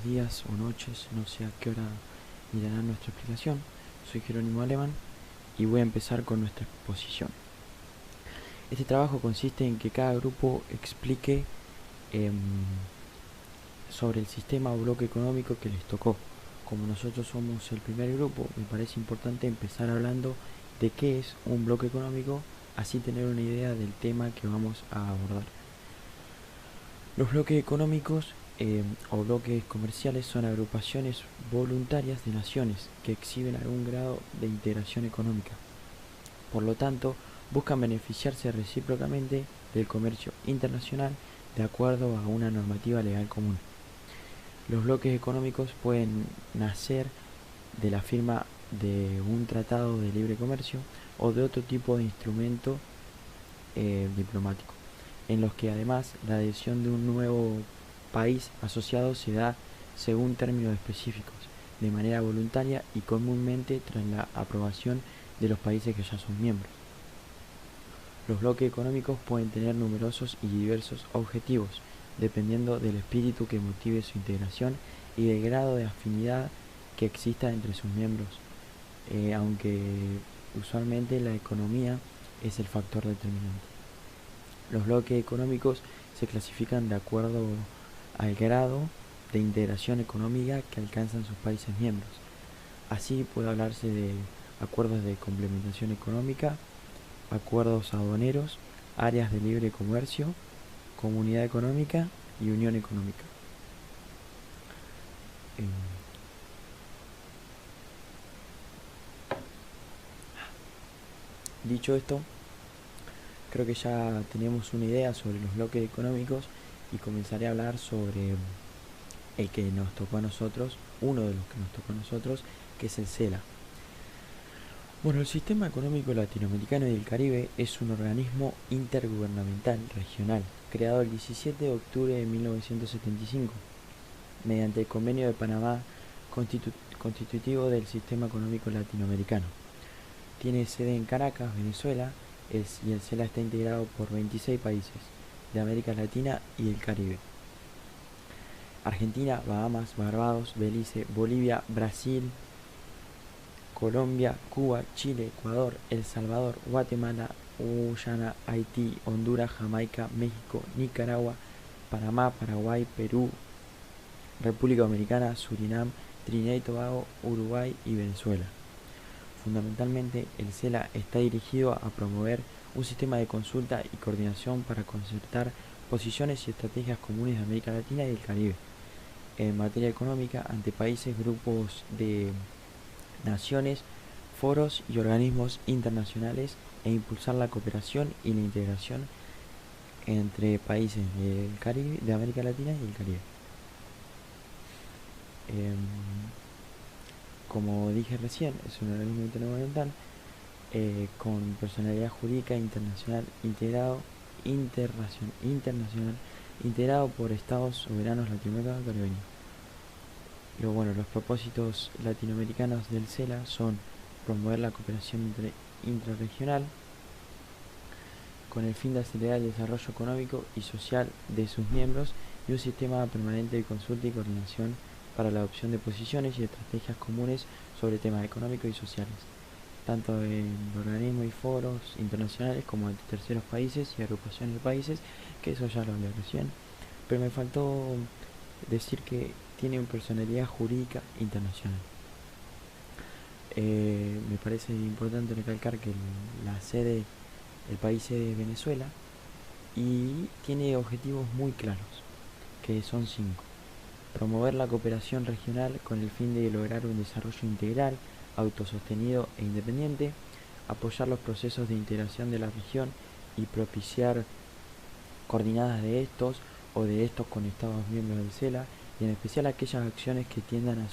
días o noches, no sé a qué hora mirarán nuestra explicación. Soy Jerónimo Alemán y voy a empezar con nuestra exposición. Este trabajo consiste en que cada grupo explique sobre el sistema o bloque económico que les tocó. Como nosotros somos el primer grupo, me parece importante empezar hablando de qué es un bloque económico, así tener una idea del tema que vamos a abordar. Los bloques económicos o bloques comerciales son agrupaciones voluntarias de naciones que exhiben algún grado de integración económica. Por lo tanto, buscan beneficiarse recíprocamente del comercio internacional de acuerdo a una normativa legal común. Los bloques económicos pueden nacer de la firma de un tratado de libre comercio o de otro tipo de instrumento diplomático, en los que además la adhesión de un nuevo país asociado se da según términos específicos, de manera voluntaria y comúnmente tras la aprobación de los países que ya son miembros. Los bloques económicos pueden tener numerosos y diversos objetivos, dependiendo del espíritu que motive su integración y del grado de afinidad que exista entre sus miembros, aunque usualmente la economía es el factor determinante. Los bloques económicos se clasifican de acuerdo al grado de integración económica que alcanzan sus países miembros. Así puede hablarse de acuerdos de complementación económica, acuerdos aduaneros, áreas de libre comercio, comunidad económica y unión económica. Dicho esto, creo que ya tenemos una idea sobre los bloques económicos y comenzaré a hablar sobre el que nos tocó a nosotros, uno de los que nos tocó a nosotros, que es el CELA. Bueno, el Sistema Económico Latinoamericano y del Caribe es un organismo intergubernamental regional, creado el 17 de octubre de 1975, mediante el Convenio de Panamá constitutivo del Sistema Económico Latinoamericano. Tiene sede en Caracas, Venezuela, y el CELA está integrado por 26 países de América Latina y el Caribe: Argentina, Bahamas, Barbados, Belice, Bolivia, Brasil, Colombia, Cuba, Chile, Ecuador, El Salvador, Guatemala, Guyana, Haití, Honduras, Jamaica, México, Nicaragua, Panamá, Paraguay, Perú, República Dominicana, Surinam, Trinidad y Tobago, Uruguay y Venezuela. Fundamentalmente, el CELA está dirigido a promover un sistema de consulta y coordinación para concertar posiciones y estrategias comunes de América Latina y el Caribe en materia económica ante países, grupos de naciones, foros y organismos internacionales, e impulsar la cooperación y la integración entre países del Caribe, de América Latina y el Caribe. Como dije recién, es un organismo intergubernamental con personalidad jurídica internacional internacional integrado por estados soberanos latinoamericanos y caribeños. Los propósitos latinoamericanos del CELA son promover la cooperación intrarregional con el fin de acelerar el desarrollo económico y social de sus miembros y un sistema permanente de consulta y coordinación para la adopción de posiciones y estrategias comunes sobre temas económicos y sociales, tanto en organismos y foros internacionales como entre terceros países y agrupaciones de países, que eso ya lo hablé recién, pero me faltó decir que tiene una personalidad jurídica internacional. Me parece importante recalcar que el país sede es Venezuela y tiene objetivos muy claros, que son 5. Promover la cooperación regional con el fin de lograr un desarrollo integral, autosostenido e independiente, apoyar los procesos de integración de la región y propiciar coordinadas de estos o de estos con estados miembros del CELA, y en especial aquellas acciones que tiendan a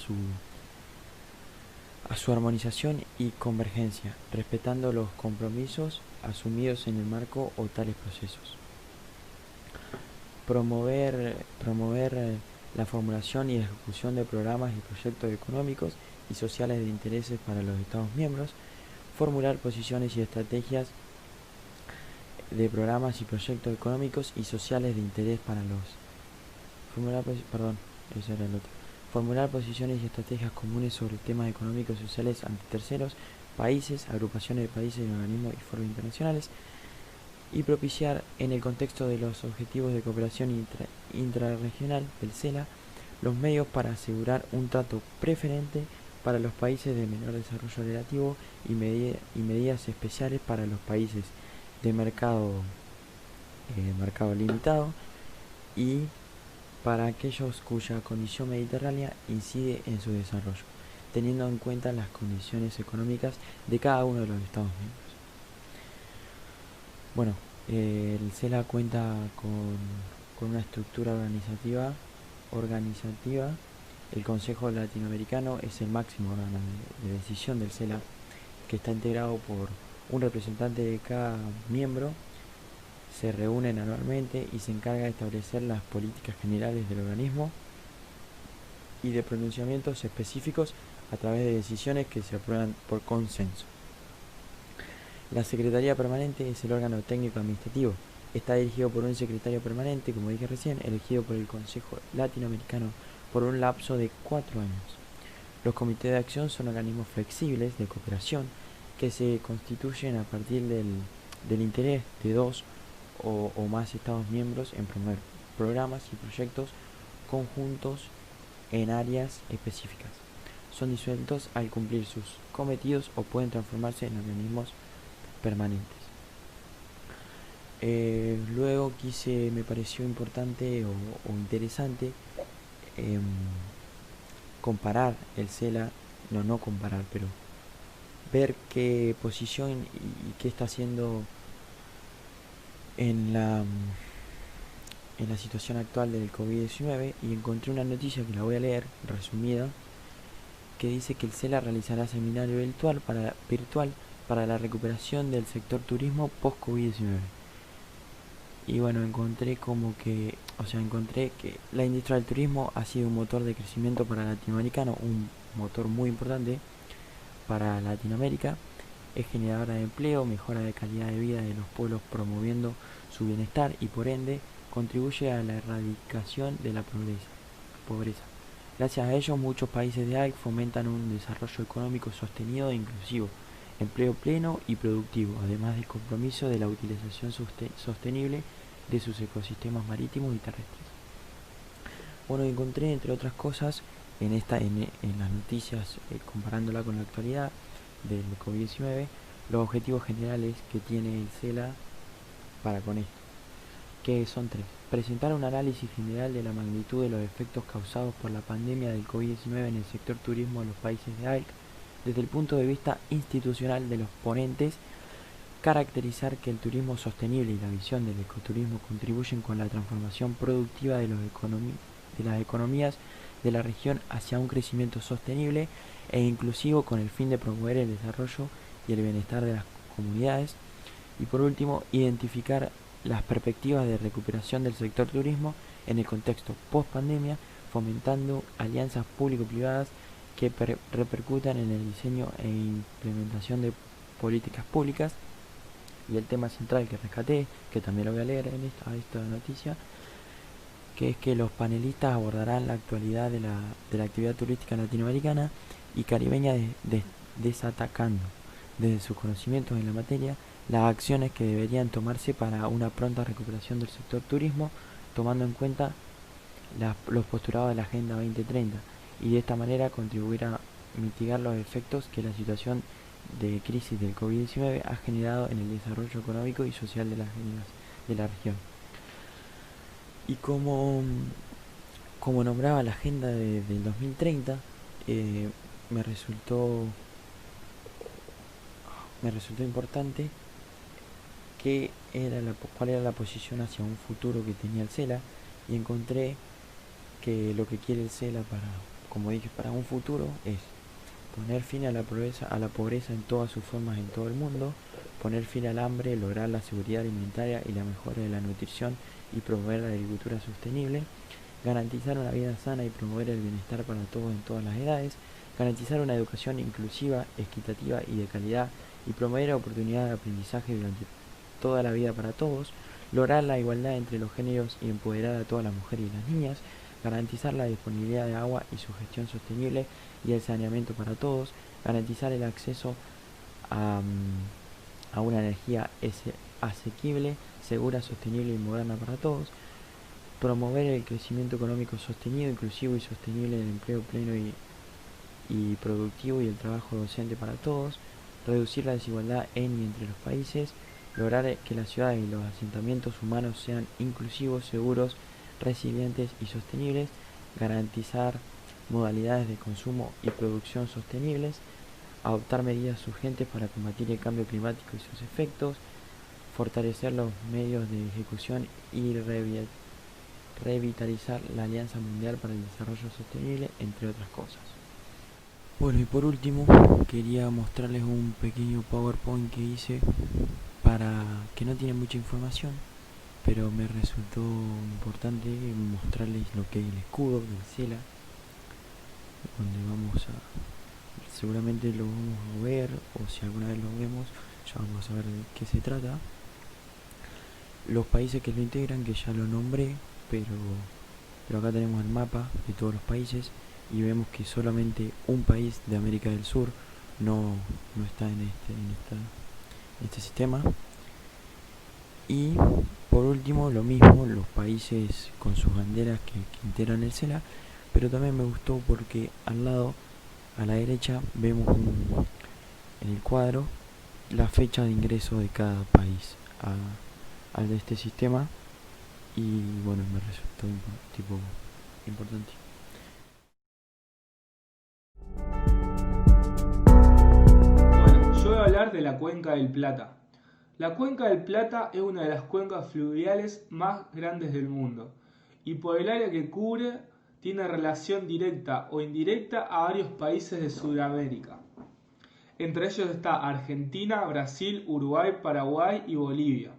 su armonización y convergencia, respetando los compromisos asumidos en el marco o tales procesos. Promover la formulación y ejecución de programas y proyectos económicos y sociales de intereses para los Estados miembros, formular posiciones y estrategias de programas y proyectos económicos y sociales de interés para los formular posiciones y estrategias comunes sobre temas económicos y sociales ante terceros, países, agrupaciones de países y organismos y foros internacionales, y propiciar, en el contexto de los Objetivos de Cooperación Intrarregional del CELA, los medios para asegurar un trato preferente para los países de menor desarrollo relativo y medidas especiales para los países de mercado limitado y para aquellos cuya condición mediterránea incide en su desarrollo, teniendo en cuenta las condiciones económicas de cada uno de los Estados miembros. Bueno, el CELA cuenta con una estructura organizativa. El Consejo Latinoamericano es el máximo órgano de decisión del CELA, que está integrado por un representante de cada miembro. Se reúnen anualmente y se encarga de establecer las políticas generales del organismo y de pronunciamientos específicos a través de decisiones que se aprueban por consenso. La Secretaría Permanente es el órgano técnico administrativo. Está dirigido por un secretario permanente, como dije recién, elegido por el Consejo Latinoamericano por un lapso de 4 años. Los comités de acción son organismos flexibles de cooperación que se constituyen a partir del interés de dos o más Estados miembros en promover programas y proyectos conjuntos en áreas específicas. Son disueltos al cumplir sus cometidos o pueden transformarse en organismos permanentes. Luego me pareció importante o interesante comparar el CELA, no comparar, pero ver qué posición y qué está haciendo en la situación actual del COVID-19, y encontré una noticia que la voy a leer resumida, que dice que el CELA realizará seminario virtual para la recuperación del sector turismo post-COVID-19. Y bueno, encontré que la industria del turismo ha sido un motor de crecimiento para latinoamericano, un motor muy importante para Latinoamérica. Es generadora de empleo, mejora de calidad de vida de los pueblos promoviendo su bienestar y por ende contribuye a la erradicación de la pobreza. Gracias a ello, muchos países de ALC fomentan un desarrollo económico sostenido e inclusivo, empleo pleno y productivo, además del compromiso de la utilización sostenible de sus ecosistemas marítimos y terrestres. Bueno, encontré entre otras cosas en las noticias, comparándola con la actualidad del COVID-19, los objetivos generales que tiene el CELA para con esto, que son 3. Presentar un análisis general de la magnitud de los efectos causados por la pandemia del COVID-19 en el sector turismo de los países de ALC, desde el punto de vista institucional de los ponentes. Caracterizar que el turismo sostenible y la visión del ecoturismo contribuyen con la transformación productiva de las economías de la región hacia un crecimiento sostenible e inclusivo con el fin de promover el desarrollo y el bienestar de las comunidades. Y por último, identificar las perspectivas de recuperación del sector turismo en el contexto post-pandemia, fomentando alianzas público-privadas que repercutan en el diseño e implementación de políticas públicas. Y el tema central que rescaté, que también lo voy a leer en esta noticia, que es que los panelistas abordarán la actualidad de la actividad turística latinoamericana y caribeña, desatacando desde sus conocimientos en la materia las acciones que deberían tomarse para una pronta recuperación del sector turismo, tomando en cuenta los postulados de la Agenda 2030, y de esta manera contribuir a mitigar los efectos que la situación de crisis del COVID-19 ha generado en el desarrollo económico y social de la región. Y como nombraba la agenda del 2030, me resultó importante cuál era la posición hacia un futuro que tenía el CELA, y encontré que lo que quiere el CELA para un futuro es poner fin a la pobreza en todas sus formas en todo el mundo, poner fin al hambre, lograr la seguridad alimentaria y la mejora de la nutrición y promover la agricultura sostenible, garantizar una vida sana y promover el bienestar para todos en todas las edades, garantizar una educación inclusiva, equitativa y de calidad y promover oportunidades de aprendizaje durante toda la vida para todos, lograr la igualdad entre los géneros y empoderar a todas las mujeres y las niñas, garantizar la disponibilidad de agua y su gestión sostenible y el saneamiento para todos, garantizar el acceso a una energía asequible, segura, sostenible y moderna para todos, promover el crecimiento económico sostenido, inclusivo y sostenible, el empleo pleno y productivo y el trabajo docente para todos, reducir la desigualdad en y entre los países, lograr que las ciudades y los asentamientos humanos sean inclusivos, seguros, resilientes y sostenibles, garantizar modalidades de consumo y producción sostenibles, adoptar medidas urgentes para combatir el cambio climático y sus efectos, fortalecer los medios de ejecución y revitalizar la Alianza Mundial para el Desarrollo Sostenible, entre otras cosas. Bueno, y por último, quería mostrarles un pequeño PowerPoint que hice que no tiene mucha información, pero me resultó importante mostrarles lo que es el escudo del CELA, donde seguramente lo vamos a ver, o si alguna vez lo vemos, ya vamos a ver de qué se trata. Los países que lo integran, que ya lo nombré, pero acá tenemos el mapa de todos los países y vemos que solamente un país de América del Sur no está en este sistema. Y por último, lo mismo, los países con sus banderas que integran el CELA, pero también me gustó porque al lado, a la derecha, vemos en el cuadro la fecha de ingreso de cada país al de este sistema, y bueno, me resultó importante. Bueno, yo voy a hablar de la Cuenca del Plata. La Cuenca del Plata es una de las cuencas fluviales más grandes del mundo y por el área que cubre tiene relación directa o indirecta a varios países de Sudamérica. Entre ellos está Argentina, Brasil, Uruguay, Paraguay y Bolivia.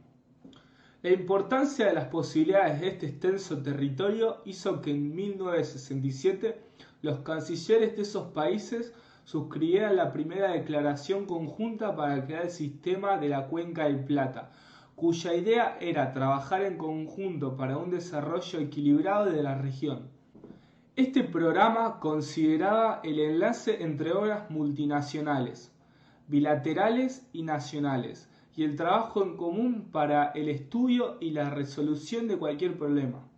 La importancia de las posibilidades de este extenso territorio hizo que en 1967 los cancilleres de esos países suscribieran la primera declaración conjunta para crear el sistema de la Cuenca del Plata, cuya idea era trabajar en conjunto para un desarrollo equilibrado de la región. Este programa consideraba el enlace entre obras multinacionales, bilaterales y nacionales, y el trabajo en común para el estudio y la resolución de cualquier problema.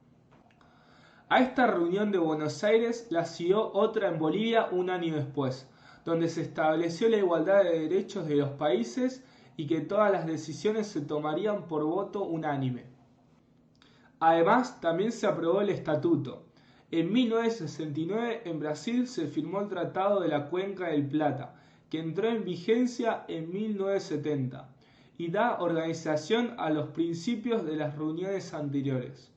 A esta reunión de Buenos Aires la siguió otra en Bolivia un año después, donde se estableció la igualdad de derechos de los países y que todas las decisiones se tomarían por voto unánime. Además, también se aprobó el estatuto. En 1969 en Brasil se firmó el Tratado de la Cuenca del Plata, que entró en vigencia en 1970 y da organización a los principios de las reuniones anteriores.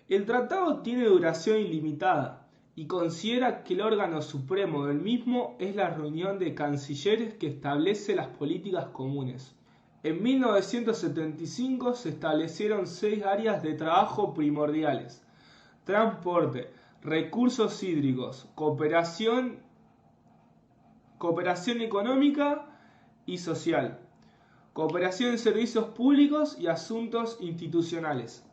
El tratado tiene duración ilimitada y considera que el órgano supremo del mismo es la reunión de cancilleres que establece las políticas comunes. En 1975 se establecieron 6 áreas de trabajo primordiales: transporte, recursos hídricos, cooperación económica y social, cooperación en servicios públicos y asuntos institucionales.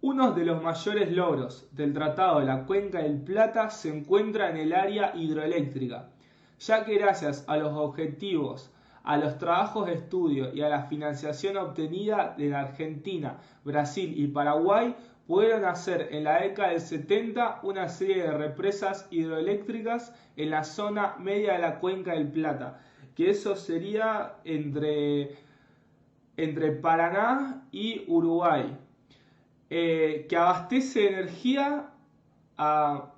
Uno de los mayores logros del Tratado de la Cuenca del Plata se encuentra en el área hidroeléctrica, ya que gracias a los objetivos, a los trabajos de estudio y a la financiación obtenida de la Argentina, Brasil y Paraguay, pudieron hacer en la década del 70 una serie de represas hidroeléctricas en la zona media de la Cuenca del Plata, que eso sería entre Paraná y Uruguay, que abastece energía a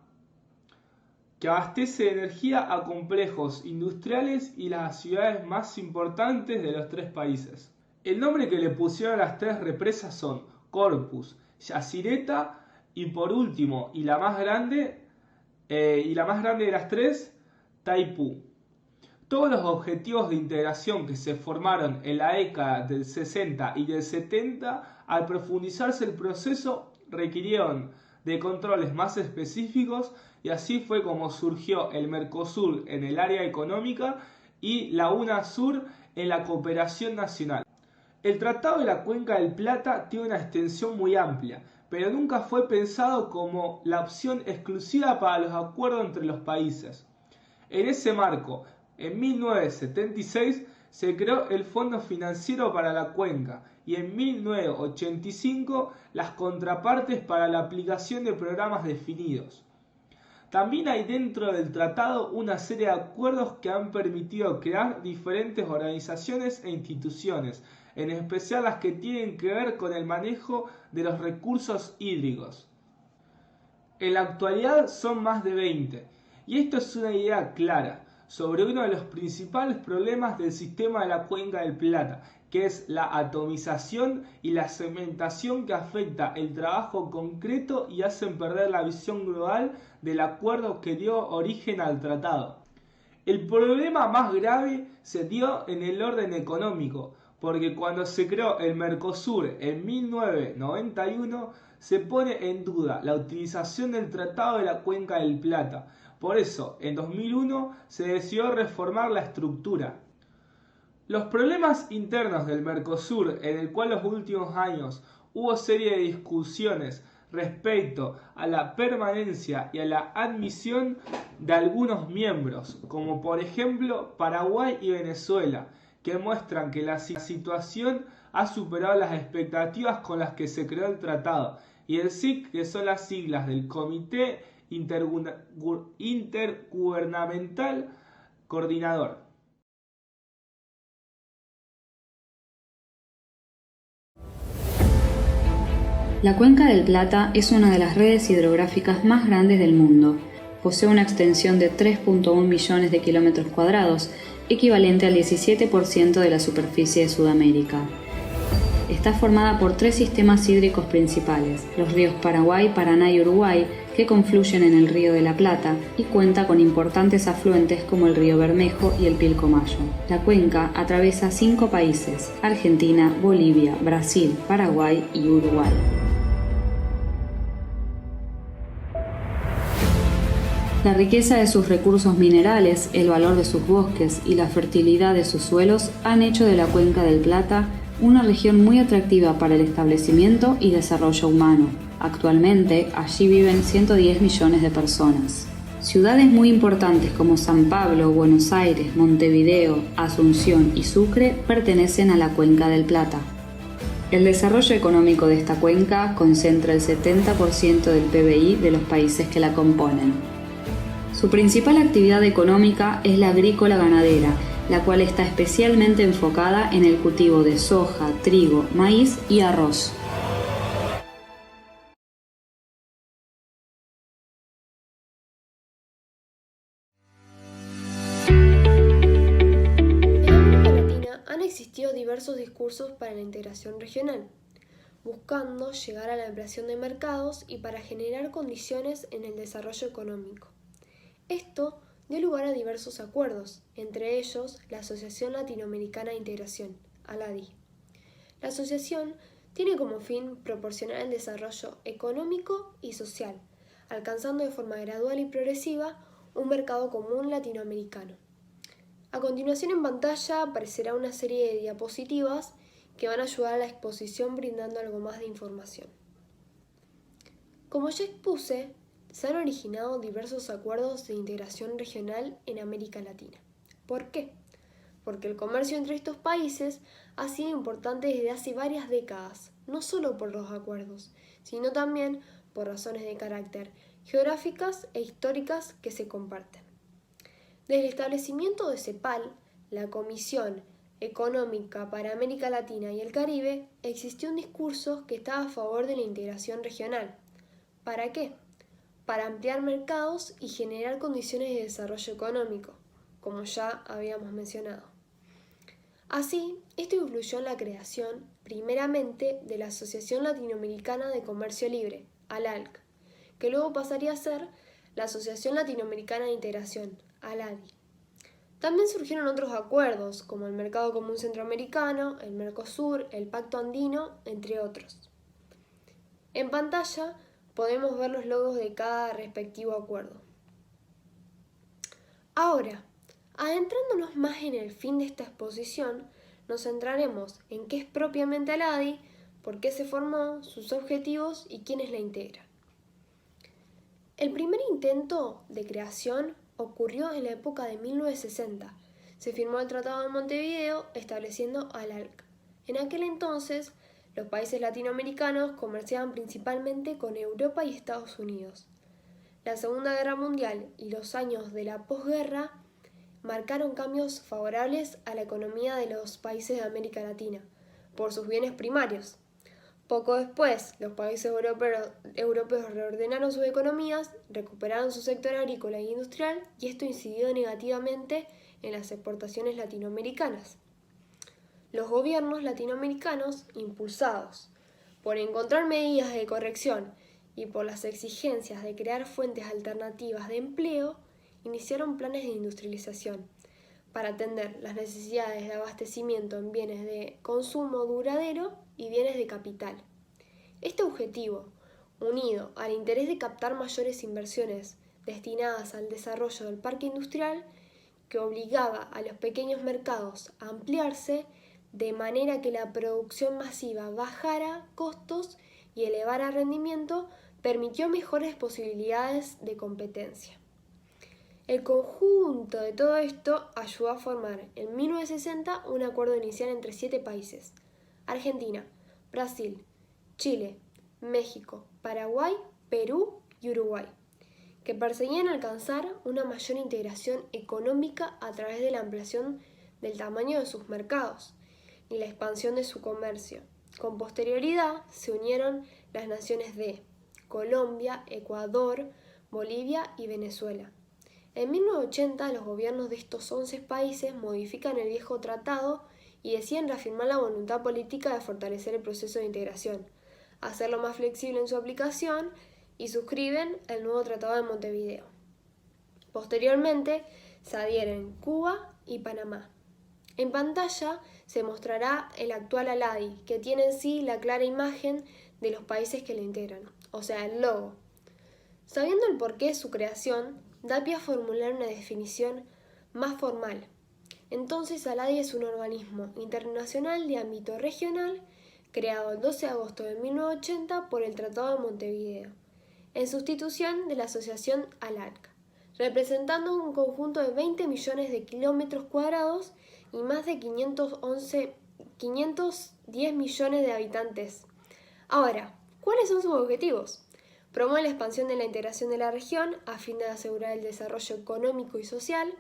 complejos industriales y las ciudades más importantes de los 3 países. El nombre que le pusieron a las 3 represas son Corpus, Yacyretá y por último, y la más grande de las 3, Taipú. Todos los objetivos de integración que se formaron en la década del 60 y del 70, al profundizarse el proceso, requirieron de controles más específicos, y así fue como surgió el Mercosur en el área económica y la UNASUR en la cooperación nacional. El Tratado de la Cuenca del Plata tiene una extensión muy amplia, pero nunca fue pensado como la opción exclusiva para los acuerdos entre los países. En ese marco, en 1976 se creó el Fondo Financiero para la Cuenca y en 1985 las contrapartes para la aplicación de programas definidos. También hay dentro del tratado una serie de acuerdos que han permitido crear diferentes organizaciones e instituciones, en especial las que tienen que ver con el manejo de los recursos hídricos. En la actualidad son más de 20, y esto es una idea clara sobre uno de los principales problemas del sistema de la Cuenca del Plata, que es la atomización y la segmentación que afecta el trabajo concreto y hacen perder la visión global del acuerdo que dio origen al tratado. El problema más grave se dio en el orden económico, porque cuando se creó el Mercosur en 1991 se pone en duda la utilización del Tratado de la Cuenca del Plata. Por eso, en 2001 se decidió reformar la estructura. Los problemas internos del Mercosur, en el cual los últimos años hubo serie de discusiones respecto a la permanencia y a la admisión de algunos miembros, como por ejemplo Paraguay y Venezuela, que muestran que la situación ha superado las expectativas con las que se creó el tratado, y el SIC, que son las siglas del Comité Intergubernamental Coordinador. La Cuenca del Plata es una de las redes hidrográficas más grandes del mundo. Posee una extensión de 3.1 millones de kilómetros cuadrados, equivalente al 17% de la superficie de Sudamérica. Está formada por 3 sistemas hídricos principales, los ríos Paraguay, Paraná y Uruguay, que confluyen en el Río de la Plata, y cuenta con importantes afluentes como el río Bermejo y el Pilcomayo. La cuenca atraviesa 5 países: Argentina, Bolivia, Brasil, Paraguay y Uruguay. La riqueza de sus recursos minerales, el valor de sus bosques y la fertilidad de sus suelos han hecho de la Cuenca del Plata una región muy atractiva para el establecimiento y desarrollo humano. Actualmente, allí viven 110 millones de personas. Ciudades muy importantes como San Pablo, Buenos Aires, Montevideo, Asunción y Sucre pertenecen a la Cuenca del Plata. El desarrollo económico de esta cuenca concentra el 70% del PBI de los países que la componen. Su principal actividad económica es la agrícola ganadera, la cual está especialmente enfocada en el cultivo de soja, trigo, maíz y arroz. En América Latina han existido diversos discursos para la integración regional, buscando llegar a la ampliación de mercados y para generar condiciones en el desarrollo económico. Esto dio lugar a diversos acuerdos, entre ellos la Asociación Latinoamericana de Integración, ALADI. La asociación tiene como fin proporcionar el desarrollo económico y social, alcanzando de forma gradual y progresiva un mercado común latinoamericano. A continuación en pantalla aparecerá una serie de diapositivas que van a ayudar a la exposición brindando algo más de información. Como ya expuse, se han originado diversos acuerdos de integración regional en América Latina. ¿Por qué? Porque el comercio entre estos países ha sido importante desde hace varias décadas, no solo por los acuerdos, sino también por razones de carácter geográficas e históricas que se comparten. Desde el establecimiento de CEPAL, la Comisión Económica para América Latina y el Caribe, existió un discurso que estaba a favor de la integración regional. ¿Para qué? Para ampliar mercados y generar condiciones de desarrollo económico, como ya habíamos mencionado. Así, esto influyó en la creación, primeramente, de la Asociación Latinoamericana de Comercio Libre, ALALC, que luego pasaría a ser la Asociación Latinoamericana de Integración, ALADI. También surgieron otros acuerdos, como el Mercado Común Centroamericano, el Mercosur, el Pacto Andino, entre otros. En pantalla podemos ver los logos de cada respectivo acuerdo. Ahora, adentrándonos más en el fin de esta exposición, nos centraremos en qué es propiamente ALADI por qué se formó, sus objetivos y quiénes la integran. El primer intento de creación ocurrió en la época de 1960. Se firmó el Tratado de Montevideo estableciendo al ALCA. En aquel entonces, los países latinoamericanos comerciaban principalmente con Europa y Estados Unidos. La Segunda Guerra Mundial y los años de la posguerra marcaron cambios favorables a la economía de los países de América Latina, por sus bienes primarios. Poco después, los países europeos reordenaron sus economías, recuperaron su sector agrícola e industrial y esto incidió negativamente en las exportaciones latinoamericanas. Los gobiernos latinoamericanos, impulsados por encontrar medidas de corrección y por las exigencias de crear fuentes alternativas de empleo, iniciaron planes de industrialización para atender las necesidades de abastecimiento en bienes de consumo duradero y bienes de capital. Este objetivo, unido al interés de captar mayores inversiones destinadas al desarrollo del parque industrial, que obligaba a los pequeños mercados a ampliarse de manera que la producción masiva bajara costos y elevara rendimiento, permitió mejores posibilidades de competencia. El conjunto de todo esto ayudó a formar en 1960 un acuerdo inicial entre 7 países: Argentina, Brasil, Chile, México, Paraguay, Perú y Uruguay, que perseguían alcanzar una mayor integración económica a través de la ampliación del tamaño de sus mercados y la expansión de su comercio. Con posterioridad se unieron las naciones de Colombia, Ecuador, Bolivia y Venezuela. En 1980 los gobiernos de estos 11 países modifican el viejo tratado y deciden reafirmar la voluntad política de fortalecer el proceso de integración, hacerlo más flexible en su aplicación y suscriben el nuevo Tratado de Montevideo. Posteriormente se adhieren Cuba y Panamá. En pantalla se mostrará el actual ALADI, que tiene en sí la clara imagen de los países que lo integran, o sea, el logo. Sabiendo el porqué de su creación, da pie a formular una definición más formal. Entonces, ALADI es un organismo internacional de ámbito regional creado el 12 de agosto de 1980 por el Tratado de Montevideo, en sustitución de la asociación ALARCA, representando un conjunto de 20 millones de kilómetros cuadrados y más de 510 millones de habitantes. Ahora, ¿cuáles son sus objetivos? Promueve la expansión de la integración de la región a fin de asegurar el desarrollo económico y social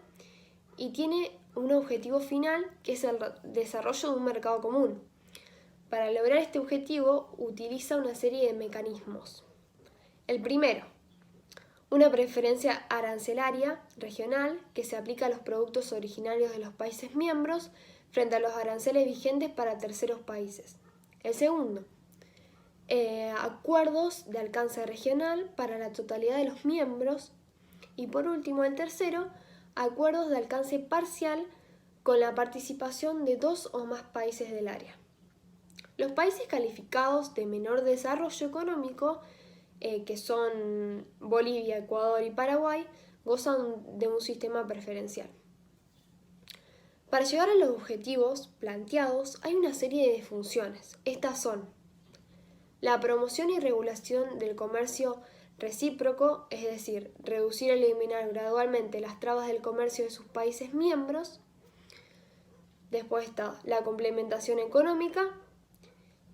y tiene un objetivo final que es el desarrollo de un mercado común. Para lograr este objetivo utiliza una serie de mecanismos. El primero, una preferencia arancelaria regional que se aplica a los productos originarios de los países miembros frente a los aranceles vigentes para terceros países. El segundo, acuerdos de alcance regional para la totalidad de los miembros. Y por último, el tercero, acuerdos de alcance parcial con la participación de 2 o más países del área. Los países calificados de menor desarrollo económico, que son Bolivia, Ecuador y Paraguay, gozan de un sistema preferencial. Para llegar a los objetivos planteados hay una serie de funciones. Estas son la promoción y regulación del comercio recíproco, es decir, reducir o eliminar gradualmente las trabas del comercio de sus países miembros. Después está la complementación económica.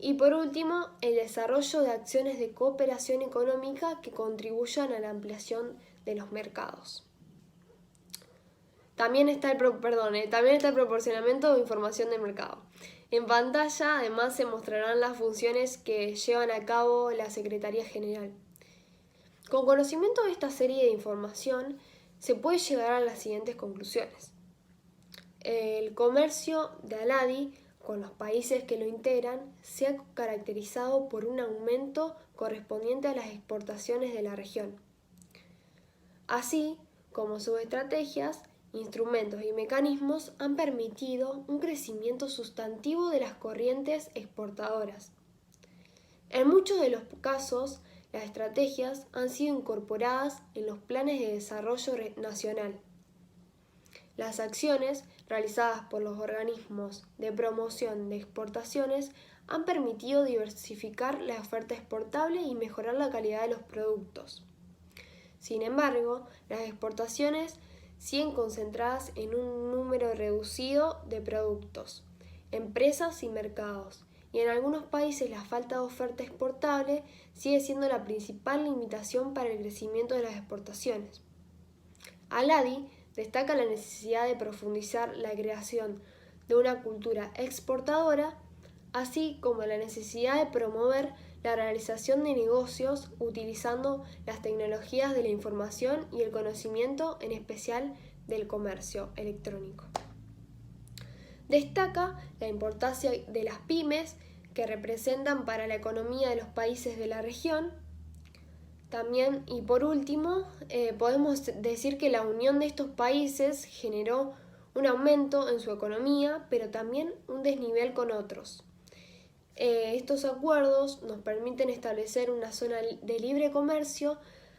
Y por último, el desarrollo de acciones de cooperación económica que contribuyan a la ampliación de los mercados. También está el proporcionamiento de información de mercado. En pantalla, además, se mostrarán las funciones que llevan a cabo la Secretaría General. Con conocimiento de esta serie de información, se puede llegar a las siguientes conclusiones. El comercio de ALADI con los países que lo integran se ha caracterizado por un aumento correspondiente a las exportaciones de la región, así como sus estrategias, instrumentos y mecanismos han permitido un crecimiento sustantivo de las corrientes exportadoras. En muchos de los casos, las estrategias han sido incorporadas en los planes de desarrollo nacional. Las acciones realizadas por los organismos de promoción de exportaciones han permitido diversificar la oferta exportable y mejorar la calidad de los productos. Sin embargo, las exportaciones siguen concentradas en un número reducido de productos, empresas y mercados, y en algunos países la falta de oferta exportable sigue siendo la principal limitación para el crecimiento de las exportaciones. Al-Hadi destaca la necesidad de profundizar la creación de una cultura exportadora, así como la necesidad de promover la realización de negocios utilizando las tecnologías de la información y el conocimiento, en especial del comercio electrónico. Destaca la importancia de las pymes que representan para la economía de los países de la región. También, y por último, podemos decir que la unión de estos países generó un aumento en su economía, pero también un desnivel con otros. Estos acuerdos nos permiten establecer una zona de libre comercio,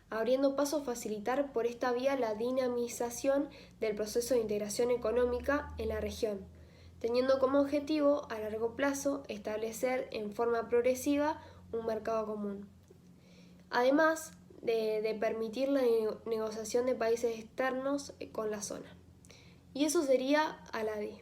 abriendo paso a facilitar por esta vía la dinamización del proceso de integración económica en la región, teniendo como objetivo a largo plazo establecer en forma progresiva un mercado común, además de permitir la negociación de países externos con la zona. Y eso sería Al-Hadi.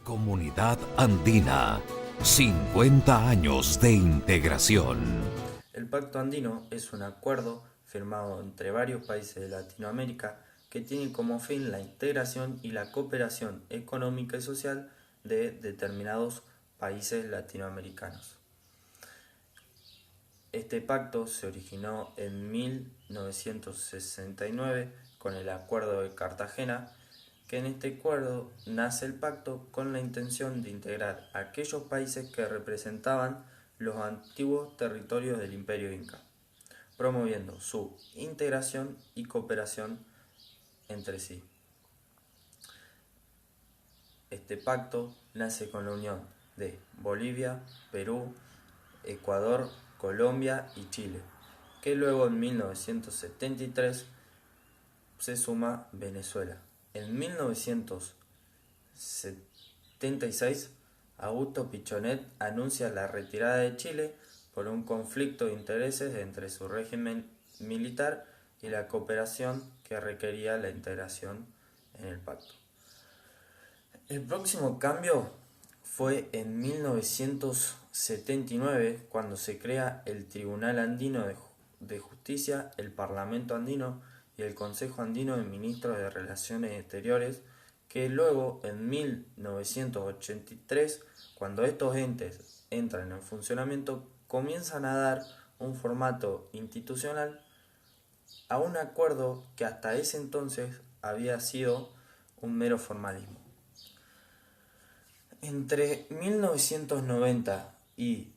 Comunidad Andina, 50 años de integración. El Pacto Andino es un acuerdo firmado entre varios países de Latinoamérica que tiene como fin la integración y la cooperación económica y social de determinados países latinoamericanos. Este pacto se originó en 1969 con el Acuerdo de Cartagena, que en este acuerdo nace el pacto con la intención de integrar a aquellos países que representaban los antiguos territorios del Imperio Inca, promoviendo su integración y cooperación entre sí. Este pacto nace con la unión de Bolivia, Perú, Ecuador, Colombia y Chile, que luego en 1973 se suma Venezuela. En 1976, Augusto Pichonet anuncia la retirada de Chile por un conflicto de intereses entre su régimen militar y la cooperación que requería la integración en el pacto. El próximo cambio fue en 1979, cuando se crea el Tribunal Andino de Justicia, el Parlamento Andino y el Consejo Andino de Ministros de Relaciones Exteriores, que luego en 1983, cuando estos entes entran en funcionamiento, comienzan a dar un formato institucional a un acuerdo que hasta ese entonces había sido un mero formalismo. Entre 1990 y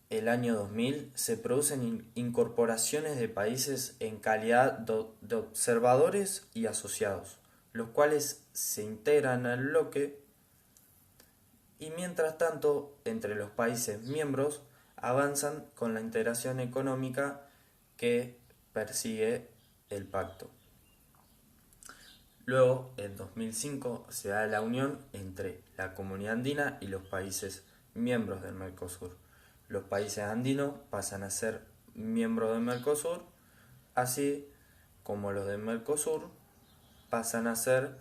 el año 2000 se producen incorporaciones de países en calidad de observadores y asociados, los cuales se integran al bloque, y mientras tanto entre los países miembros avanzan con la integración económica que persigue el pacto. Luego, en 2005, se da la unión entre la Comunidad Andina y los países miembros del Mercosur. Los países andinos pasan a ser miembros del Mercosur, así como los del Mercosur pasan a ser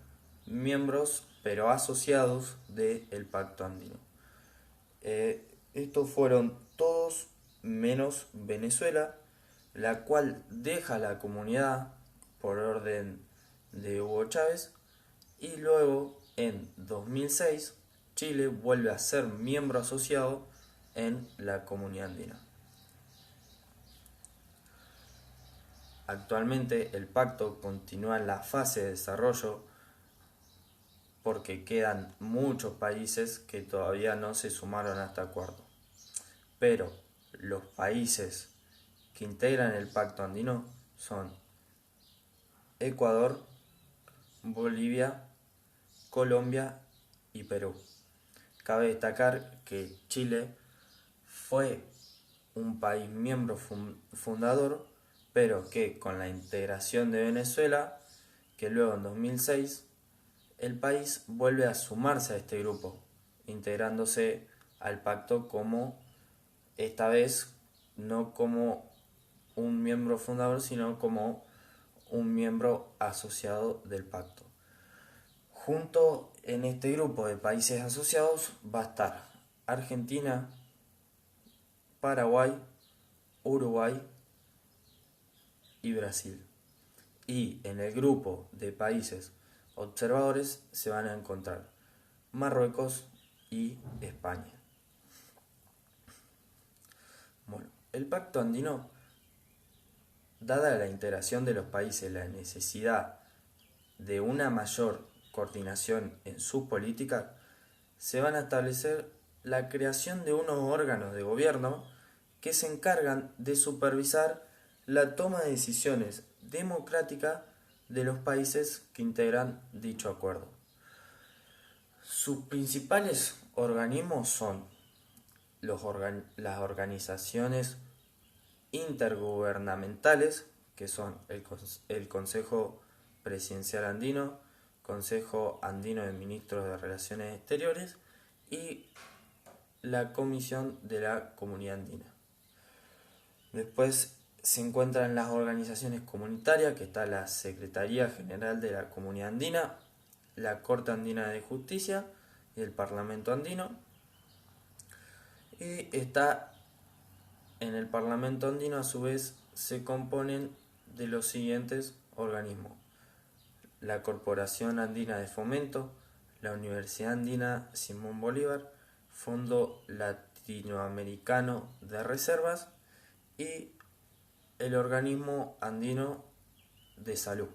miembros pero asociados del Pacto Andino. Estos fueron todos menos Venezuela, la cual deja la comunidad por orden de Hugo Chávez, y luego en 2006 Chile vuelve a ser miembro asociado en la Comunidad Andina. Actualmente el pacto continúa en la fase de desarrollo porque quedan muchos países que todavía no se sumaron a este acuerdo. Pero los países que integran el pacto andino son Ecuador, Bolivia, Colombia y Perú. Cabe destacar que Chile fue un país miembro fundador, pero que con la integración de Venezuela, que luego en 2006, el país vuelve a sumarse a este grupo, integrándose al pacto como, esta vez, no como un miembro fundador, sino como un miembro asociado del pacto. Junto en este grupo de países asociados va a estar Argentina, Paraguay, Uruguay y Brasil. Y en el grupo de países observadores se van a encontrar Marruecos y España. Bueno, el pacto andino, dada la integración de los países, la necesidad de una mayor coordinación en sus políticas, se van a establecer la creación de unos órganos de gobierno que se encargan de supervisar la toma de decisiones democráticas de los países que integran dicho acuerdo. Sus principales organismos son las organizaciones intergubernamentales, que son el Consejo Presidencial Andino, Consejo Andino de Ministros de Relaciones Exteriores y la Comisión de la Comunidad Andina. Después se encuentran las organizaciones comunitarias, que está la Secretaría General de la Comunidad Andina, la Corte Andina de Justicia y el Parlamento Andino. Y está en el Parlamento Andino, a su vez, se componen de los siguientes organismos: la Corporación Andina de Fomento, la Universidad Andina Simón Bolívar, Fondo Latinoamericano de Reservas y el Organismo Andino de Salud.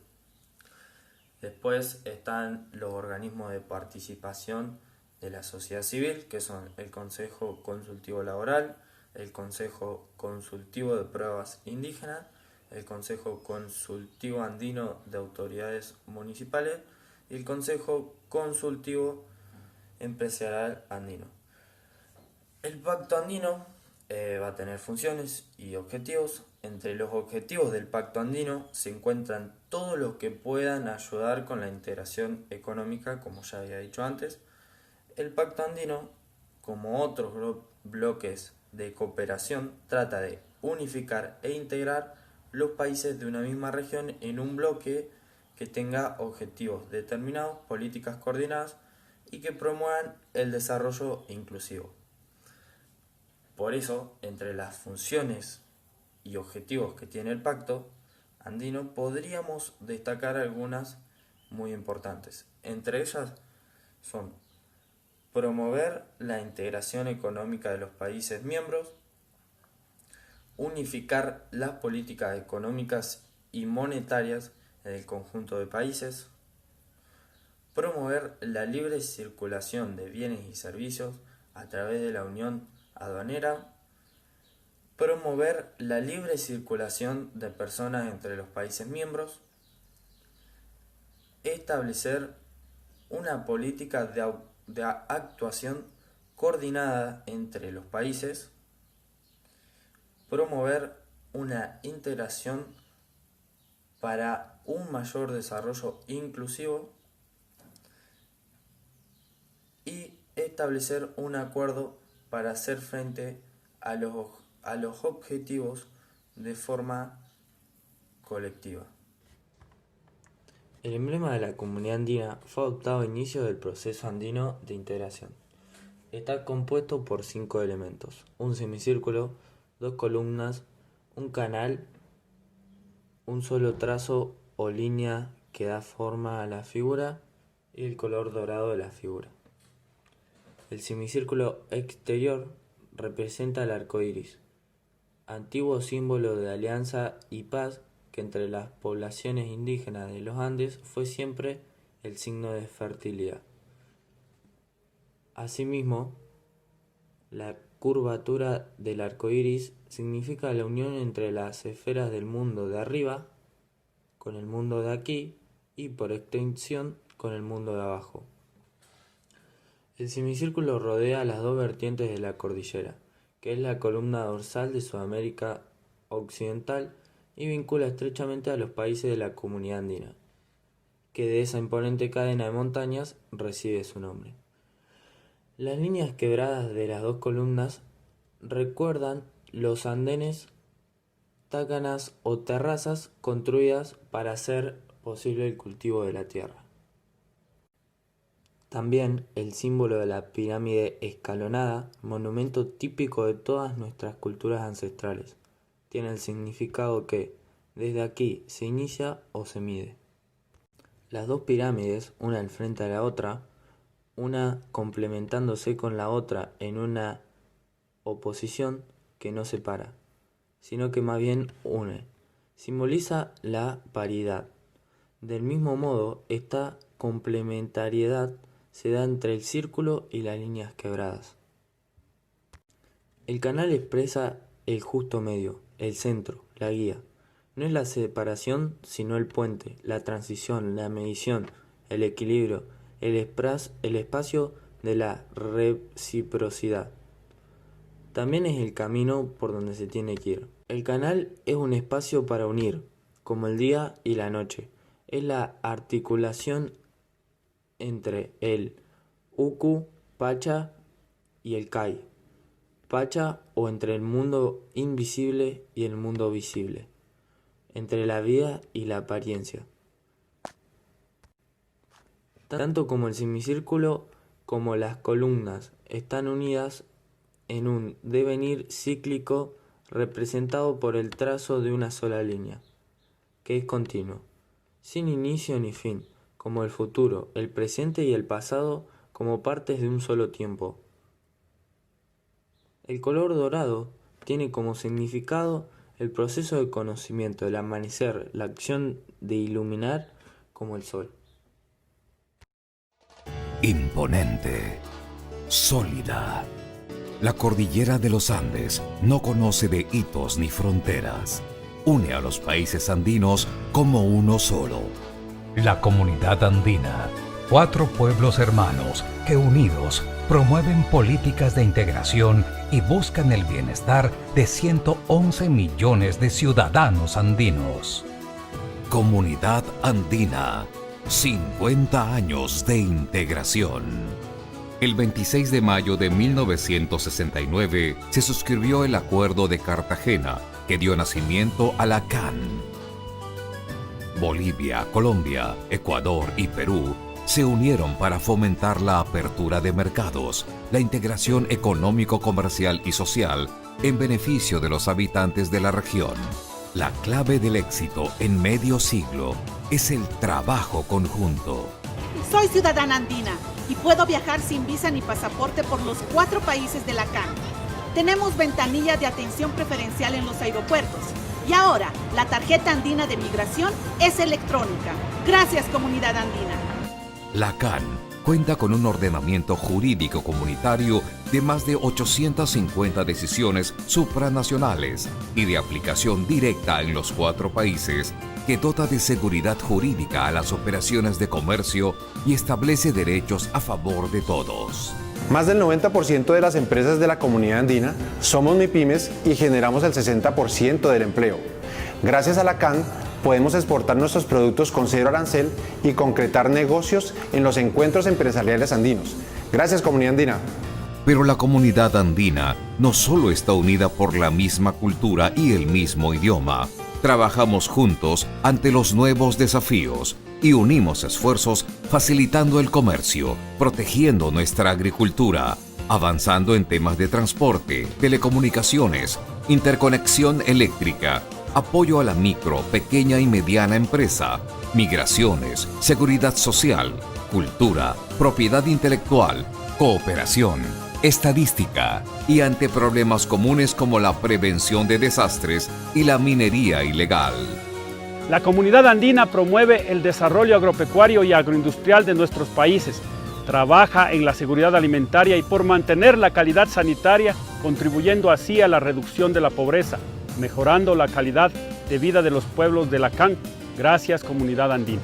Después están los organismos de participación de la sociedad civil, que son el Consejo Consultivo Laboral, el Consejo Consultivo de Pruebas Indígenas, el Consejo Consultivo Andino de Autoridades Municipales y el Consejo Consultivo Empresarial Andino. El Pacto Andino va a tener funciones y objetivos. Entre los objetivos del Pacto Andino se encuentran todos los que puedan ayudar con la integración económica, como ya había dicho antes. El Pacto Andino, como otros bloques de cooperación, trata de unificar e integrar los países de una misma región en un bloque que tenga objetivos determinados, políticas coordinadas y que promuevan el desarrollo inclusivo. Por eso, entre las funciones y objetivos que tiene el Pacto Andino, podríamos destacar algunas muy importantes. Entre ellas son promover la integración económica de los países miembros, unificar las políticas económicas y monetarias del conjunto de países, promover la libre circulación de bienes y servicios a través de la unión aduanera, promover la libre circulación de personas entre los países miembros, establecer una política de actuación coordinada entre los países, promover una integración para un mayor desarrollo inclusivo y establecer un acuerdo para hacer frente a los objetivos de forma colectiva. El emblema de la Comunidad Andina fue adoptado a inicio del proceso andino de integración. Está compuesto por 5 elementos: un semicírculo, 2 columnas, un canal, un solo trazo o línea que da forma a la figura y el color dorado de la figura. El semicírculo exterior representa el arco iris, antiguo símbolo de alianza y paz que entre las poblaciones indígenas de los Andes fue siempre el signo de fertilidad. Asimismo, la curvatura del arco iris significa la unión entre las esferas del mundo de arriba con el mundo de aquí y por extensión con el mundo de abajo. El semicírculo rodea las dos vertientes de la cordillera, que es la columna dorsal de Sudamérica Occidental y vincula estrechamente a los países de la Comunidad Andina, que de esa imponente cadena de montañas recibe su nombre. Las líneas quebradas de las dos columnas recuerdan los andenes, tácanas o terrazas construidas para hacer posible el cultivo de la tierra. También el símbolo de la pirámide escalonada, monumento típico de todas nuestras culturas ancestrales, tiene el significado que desde aquí se inicia o se mide. Las dos pirámides, una al frente de la otra, una complementándose con la otra en una oposición que no separa, sino que más bien une, simboliza la paridad. Del mismo modo, esta complementariedad se da entre el círculo y las líneas quebradas. El canal expresa el justo medio, el centro, la guía. No es la separación, sino el puente, la transición, la medición, el equilibrio, el espacio de la reciprocidad. También es el camino por donde se tiene que ir. El canal es un espacio para unir, como el día y la noche. Es la articulación entre el Uku, Pacha y el Kai, Pacha, o entre el mundo invisible y el mundo visible, entre la vida y la apariencia. Tanto como el semicírculo como las columnas están unidas en un devenir cíclico representado por el trazo de una sola línea, que es continuo, sin inicio ni fin, como el futuro, el presente y el pasado como partes de un solo tiempo. El color dorado tiene como significado el proceso de conocimiento, el amanecer, la acción de iluminar como el sol. Imponente, sólida. La cordillera de los Andes no conoce de hitos ni fronteras. Une a los países andinos como uno solo. La Comunidad Andina, 4 pueblos hermanos que unidos promueven políticas de integración y buscan el bienestar de 111 millones de ciudadanos andinos. Comunidad Andina, 50 años de integración. El 26 de mayo de 1969 se suscribió el Acuerdo de Cartagena, que dio nacimiento a la CAN. Bolivia, Colombia, Ecuador y Perú se unieron para fomentar la apertura de mercados, la integración económico-comercial y social en beneficio de los habitantes de la región. La clave del éxito en medio siglo es el trabajo conjunto. Soy ciudadana andina y puedo viajar sin visa ni pasaporte por los 4 países de la CAN. Tenemos ventanilla de atención preferencial en los aeropuertos. Y ahora, la tarjeta andina de migración es electrónica. Gracias, comunidad andina. La CAN cuenta con un ordenamiento jurídico comunitario de más de 850 decisiones supranacionales y de aplicación directa en los 4 países, que dota de seguridad jurídica a las operaciones de comercio y establece derechos a favor de todos. Más del 90% de las empresas de la comunidad andina somos MIPYMES y generamos el 60% del empleo. Gracias a la CAN podemos exportar nuestros productos con 0 arancel y concretar negocios en los encuentros empresariales andinos. Gracias, comunidad andina. Pero la comunidad andina no solo está unida por la misma cultura y el mismo idioma. Trabajamos juntos ante los nuevos desafíos y unimos esfuerzos facilitando el comercio, protegiendo nuestra agricultura, avanzando en temas de transporte, telecomunicaciones, interconexión eléctrica, apoyo a la micro, pequeña y mediana empresa, migraciones, seguridad social, cultura, propiedad intelectual, cooperación, estadística y ante problemas comunes como la prevención de desastres y la minería ilegal. La comunidad andina promueve el desarrollo agropecuario y agroindustrial de nuestros países, trabaja en la seguridad alimentaria y por mantener la calidad sanitaria, contribuyendo así a la reducción de la pobreza, mejorando la calidad de vida de los pueblos de la CAN. Gracias, comunidad andina.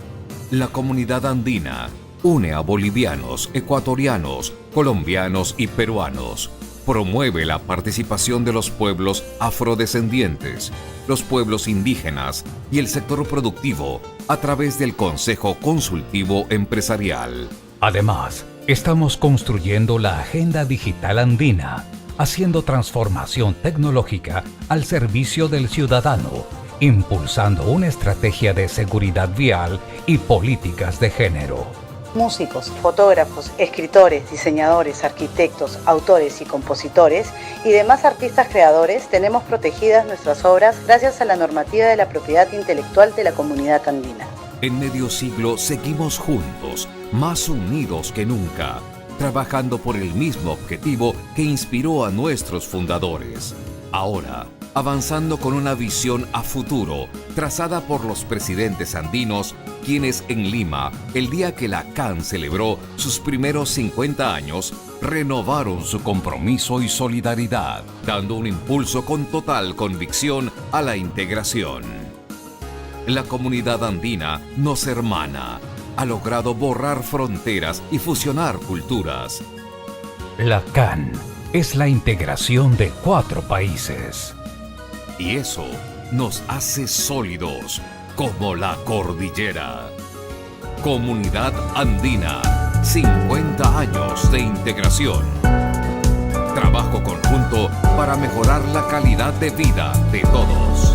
La comunidad andina une a bolivianos, ecuatorianos, colombianos y peruanos. Promueve la participación de los pueblos afrodescendientes, los pueblos indígenas y el sector productivo a través del Consejo Consultivo Empresarial. Además, estamos construyendo la Agenda Digital Andina, haciendo transformación tecnológica al servicio del ciudadano, impulsando una estrategia de seguridad vial y políticas de género. Músicos, fotógrafos, escritores, diseñadores, arquitectos, autores y compositores y demás artistas creadores tenemos protegidas nuestras obras gracias a la normativa de la propiedad intelectual de la comunidad andina. En medio siglo seguimos juntos, más unidos que nunca, trabajando por el mismo objetivo que inspiró a nuestros fundadores. Ahora, avanzando con una visión a futuro, trazada por los presidentes andinos, quienes en Lima, el día que la CAN celebró sus primeros 50 años, renovaron su compromiso y solidaridad, dando un impulso con total convicción a la integración. La comunidad andina nos hermana, ha logrado borrar fronteras y fusionar culturas. La CAN es la integración de 4 países. Y eso nos hace sólidos como la cordillera. Comunidad Andina, 50 años de integración. Trabajo conjunto para mejorar la calidad de vida de todos.